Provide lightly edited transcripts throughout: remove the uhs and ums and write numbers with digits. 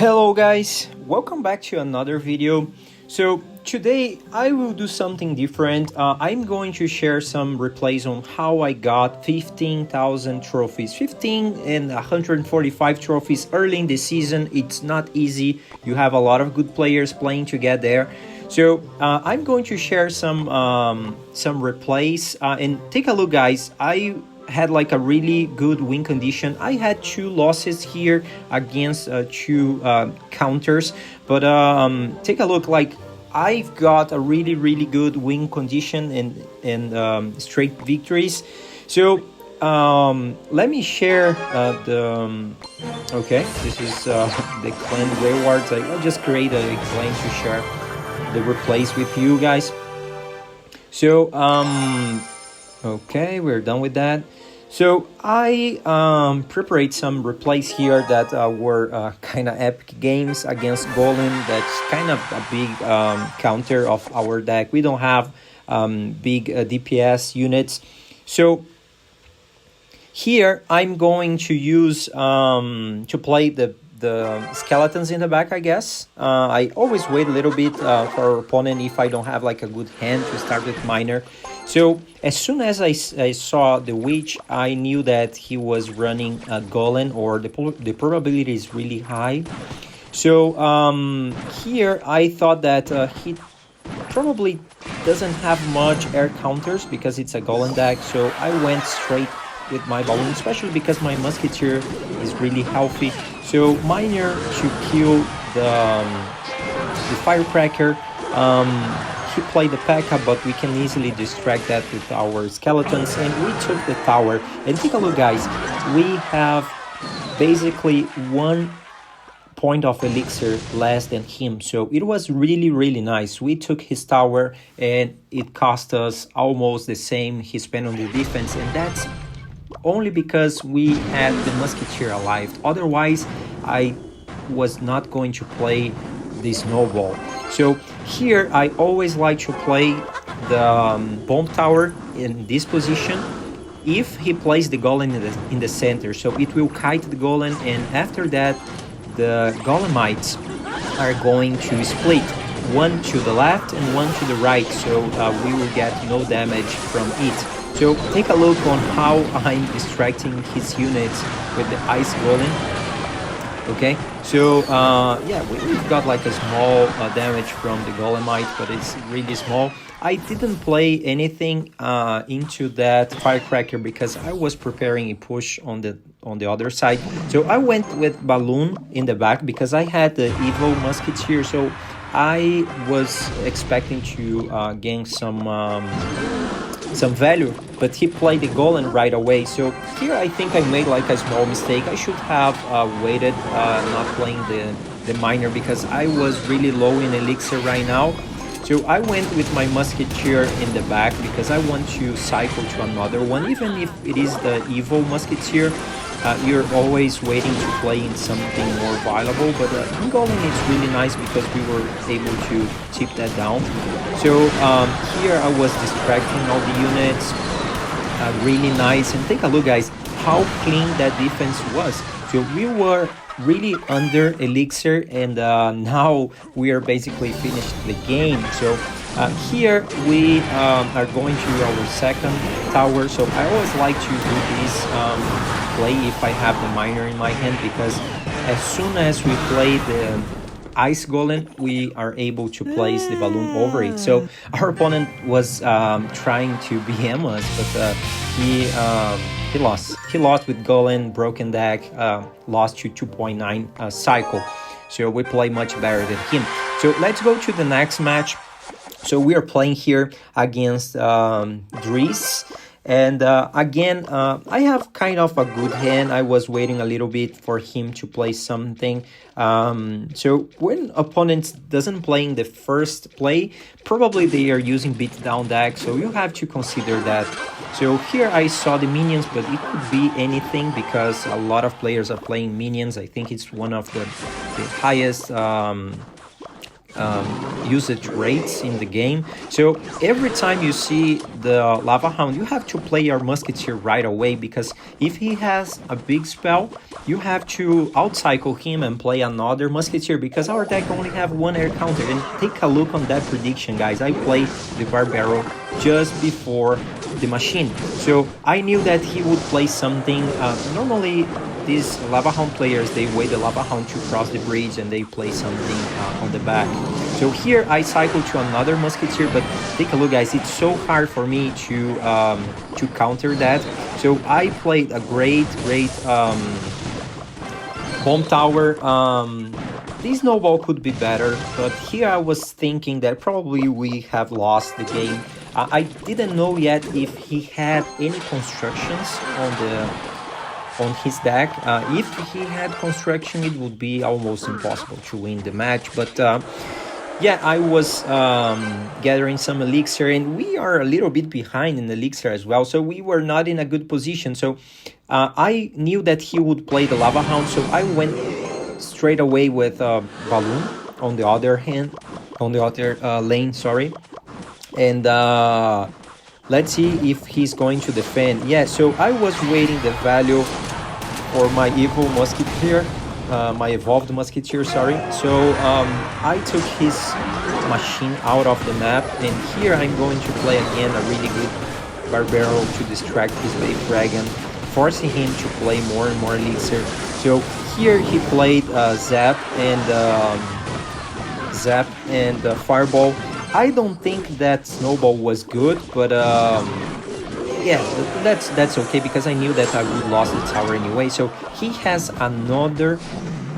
Hello guys, welcome back to another video. So today I will do something different. I'm going to share some replays on how I got 15,000 trophies, 15 and 145 trophies early in the season. It's not easy. You have a lot of good players playing to get there. So I'm going to share some replays and take a look, guys. I had like a really good win condition. I had 2 losses here against 2 counters, but take a look. Like I've got a really good win condition and straight victories. So let me share okay, this is the clan rewards. I'll just create a clan to share the replays with you guys. So okay, we're done with that. So I prepared some replays here that were kind of epic games against Golem. That's kind of a big counter of our deck. We don't have big DPS units. So here I'm going to use to play the skeletons in the back, I guess. I always wait a little bit for our opponent if I don't have like a good hand to start with miner. So as soon as I saw the witch, I knew that he was running a golem, or the probability is really high. So here I thought that he probably doesn't have much air counters because it's a golem deck. So I went straight with my balloon, especially because my musketeer is really healthy. So miner to kill the firecracker. He played the P.E.K.K.A, but we can easily distract that with our skeletons, and we took the tower. And take a look, guys, we have basically 1 point of elixir less than him, so it was really nice. We took his tower and it cost us almost the same he spent on the defense, and that's only because we had the musketeer alive. Otherwise I was not going to play the snowball. So here I always like to play the bomb tower in this position if he plays the golem in the center. So it will kite the golem, and after that the golemites are going to split, 1 to the left and 1 to the right, so we will get no damage from it. So take a look on how I'm distracting his units with the ice golem. Okay, so yeah, we've got like a small damage from the golemite, but it's really small. I didn't play anything into that firecracker because I was preparing a push on the other side. So I went with balloon in the back because I had the evil musketeer. So I was expecting to gain some value, but he played the golem right away. So here I think I made like a small mistake. I should have waited, not playing the miner, because I was really low in elixir right now. So I went with my musketeer in the back because I want to cycle to another one. Even if it is the evil musketeer, you're always waiting to play in something more viable, but in golem it's really nice because we were able to tip that down. So here I was distracting all the units, really nice. And take a look, guys, how clean that defense was. So we were really under elixir, and now we are basically finished the game. So here we are going to our second tower. So I always like to do this play if I have the miner in my hand, because as soon as we play the ice golem, we are able to place the balloon over it. So our opponent was trying to BM us, but he lost. He lost with golem, broken deck, lost to 2.9 cycle. So we play much better than him. So let's go to the next match. So we are playing here against Dries. And again, I have kind of a good hand. I was waiting a little bit for him to play something. So when opponents doesn't play in the first play, probably they are using beat down deck. So you have to consider that. So here I saw the minions, but it could be anything because a lot of players are playing minions. I think it's one of the highest usage rates in the game. So every time you see the Lava Hound, you have to play your Musketeer right away, because if he has a big spell, you have to outcycle him and play another Musketeer, because our deck only have one air counter. And take a look on that prediction, guys. I played the Barbaro just before the machine, so I knew that he would play something. Normally these Lava Hound players, they wait the Lava Hound to cross the bridge and they play something on the back. So here I cycle to another Musketeer, but take a look, guys, it's so hard for me to counter that. So I played a great bomb tower. This snowball could be better, but here I was thinking that probably we have lost the game. I didn't know yet if he had any constructions on his deck. If he had construction, it would be almost impossible to win the match. But yeah, I was gathering some elixir, and we are a little bit behind in elixir as well, so we were not in a good position. So I knew that he would play the Lava Hound, so I went straight away with Balloon on the other lane, sorry. And let's see if he's going to defend. Yeah, so I was waiting the value for my evil Musketeer, my evolved Musketeer, sorry. So I took his machine out of the map, and here I'm going to play again a really good Barbaro to distract his Wave Dragon, forcing him to play more and more elixir. So here he played Zap and Fireball. I don't think that Snowball was good, but yeah, that's okay, because I knew that I would lose the tower anyway. So he has another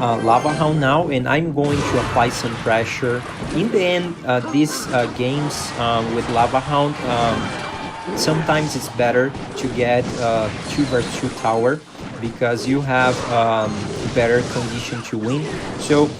Lava Hound now, and I'm going to apply some pressure. In the end, these games with Lava Hound, sometimes it's better to get 2 versus 2 tower, because you have better condition to win. So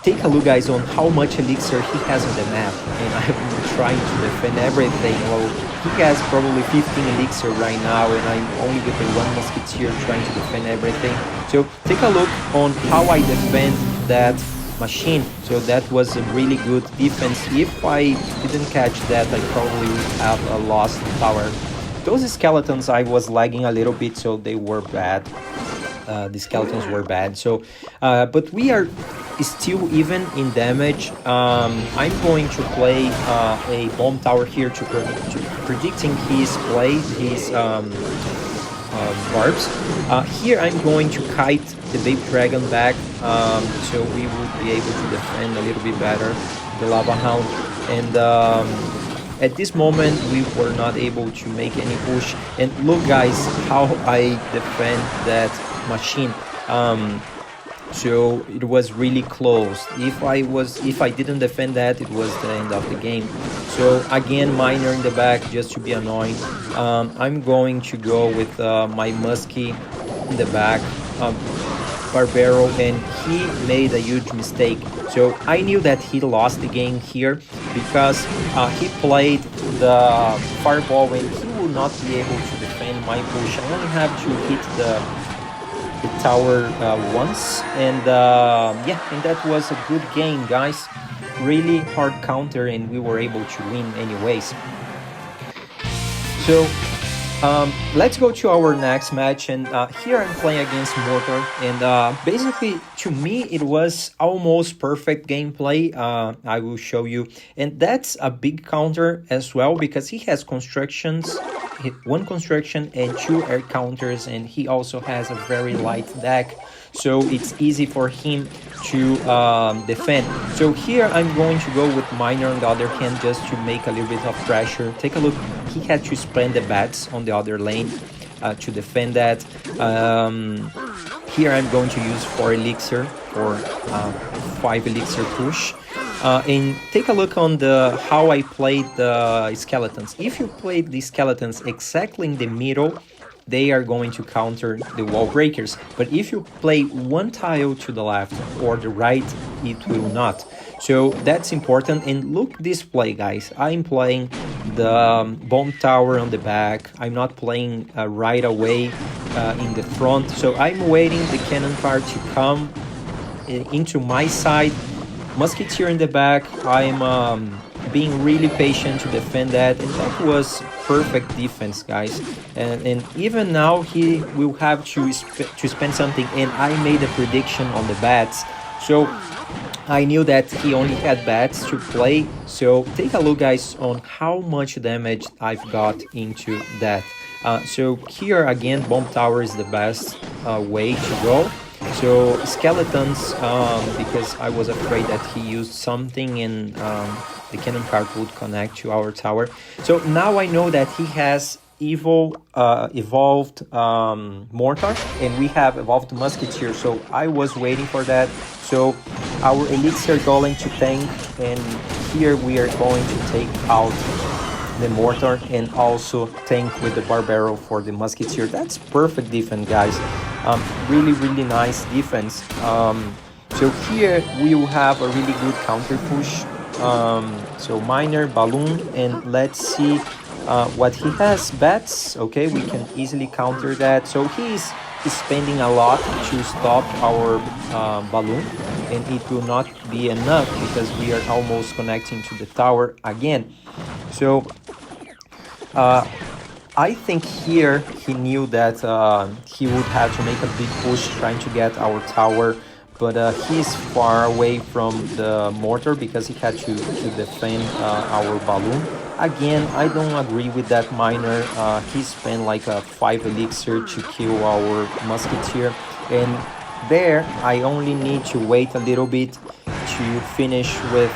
take a look, guys, on how much elixir he has on the map, and I'm trying to defend everything. Well, he has probably 15 elixir right now, and I'm only with the 1 Musketeer trying to defend everything. So take a look on how I defend that machine. So that was a really good defense. If I didn't catch that, I probably would have lost the tower. Those skeletons, I was lagging a little bit, so they were bad. The skeletons were bad. So but we are still even in damage. I'm going to play a bomb tower here to predicting his play, his barbs. Here I'm going to kite the Babe Dragon back, so we would be able to defend a little bit better the Lava Hound. And at this moment we were not able to make any push. And look, guys, how I defend that machine. So it was really close. If I didn't defend that, it was the end of the game. So again, Miner in the back just to be annoying. I'm going to go with my Muskie in the back, Barbaro, and he made a huge mistake. So I knew that he lost the game here, because he played the Fireball and he will not be able to defend my push. I only have to hit the tower once, and yeah, and that was a good game, guys. Really hard counter, and we were able to win anyways. So let's go to our next match, and here I'm playing against Mortar, and basically to me it was almost perfect gameplay. I will show you, and that's a big counter as well, because he has constructions, 1 construction and 2 air counters, and he also has a very light deck, so it's easy for him to defend. So here I'm going to go with Miner on the other hand, just to make a little bit of pressure. Take a look, he had to spend the bats on the other lane to defend that. Here I'm going to use 4 elixir for 5 elixir push. And take a look on how I played the skeletons. If you played the skeletons exactly in the middle, they are going to counter the wall breakers. But if you play 1 tile to the left or the right, it will not. So that's important. And look this play, guys. I'm playing the bomb tower on the back. I'm not playing right away in the front. So I'm waiting the cannon part to come into my side, musketeer in the back. I'm being really patient to defend that, and that was perfect defense, guys. And even now he will have to spend something, and I made a prediction on the bats, so I knew that he only had bats to play. So take a look, guys, on how much damage I've got into that. So here again, bomb tower is the best way to go. So skeletons, because I was afraid that he used something and the cannon cart would connect to our tower. So now I know that he has evolved mortar, and we have evolved musketeer. So I was waiting for that. So our elixir going to tank, and here we are going to take out the mortar and also tank with the barbaro for the musketeer. That's perfect defense, guys. Really nice defense. So here we will have a really good counter push. So miner, balloon, and let's see what he has. Bats. Okay, we can easily counter that. So he's spending a lot to stop our balloon, and it will not be enough because we are almost connecting to the tower again. So I think here he knew that he would have to make a big push trying to get our tower, but he's far away from the mortar because he had to defend our balloon. Again, I don't agree with that miner. He spent like a 5 elixir to kill our musketeer, and there I only need to wait a little bit to finish with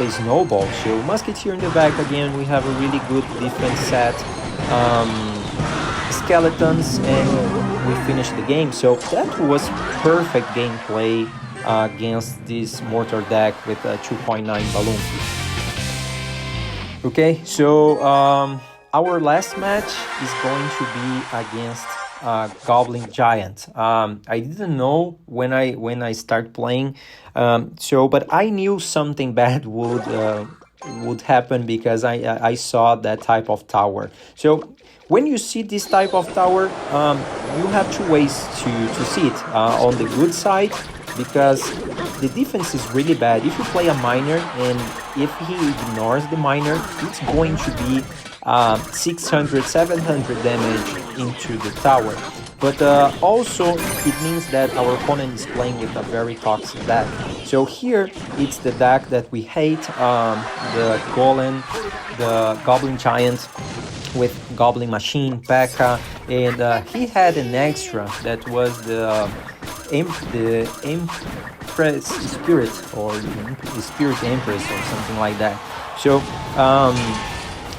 a snowball. So musketeer in the back again. We have a really good defense set. Skeletons, and we finished the game. So that was perfect gameplay against this mortar deck with a 2.9 balloon. Okay, so our last match is going to be against Goblin Giant. I didn't know when I start playing, but I knew something bad would happen because I saw that type of tower. So when you see this type of tower, you have two ways to see it. On the good side, because the defense is really bad. If you play a miner and if he ignores the miner, it's going to be 600, 700 damage into the tower. But also it means that our opponent is playing with a very toxic deck. So here it's the deck that we hate, the Goblin Giant with Goblin Machine, P.E.K.K.A, and he had an extra that was the Empress Spirit, or the Spirit Empress or something like that. So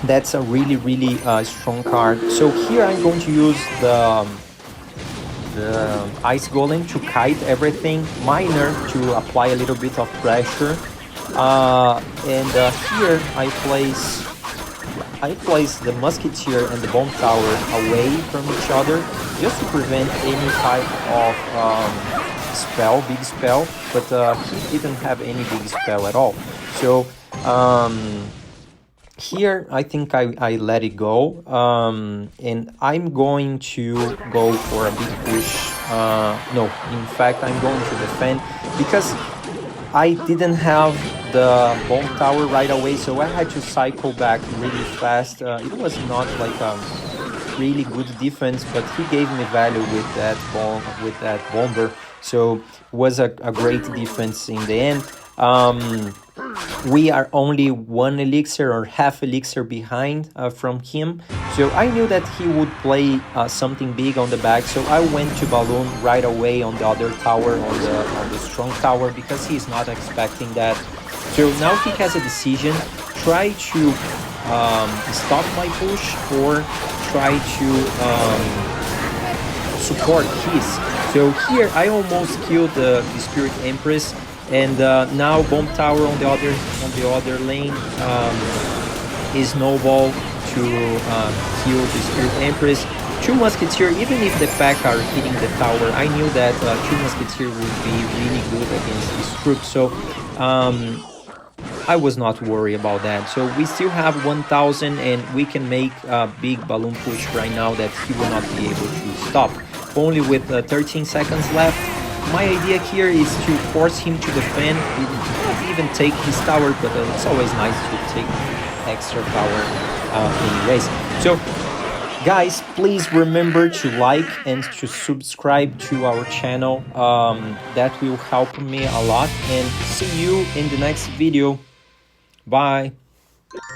that's a really strong card. So here I'm going to use the Ice Golem to kite everything, Miner to apply a little bit of pressure, and here I place the Musketeer and the Bomb Tower away from each other just to prevent any type of big spell, but he didn't have any big spell at all. So here I think I let it go, and I'm going to go for a big push. No, in fact I'm going to defend because I didn't have the bomb tower right away, so I had to cycle back really fast. It was not like a really good defense, but he gave me value with that bomber, so it was a great defense in the end. We are only one elixir or half elixir behind from him, so I knew that he would play something big on the back, so I went to Balloon right away on the other tower, on the strong tower, because he's not expecting that. So now he has a decision: try to stop my push or try to support his. So here I almost killed the Spirit Empress, and now Bomb Tower on the other lane is Snowball to kill the Spirit Empress. Two Musketeer, even if the pack are hitting the tower, I knew that two Musketeer would be really good against this troop, so I was not worried about that. So we still have 1000 and we can make a big balloon push right now that he will not be able to stop. Only with 13 seconds left, my idea here is to force him to defend, not even take his tower, but it's always nice to take extra power in race. So guys, please remember to like and to subscribe to our channel. That will help me a lot, and see you in the next video. Bye.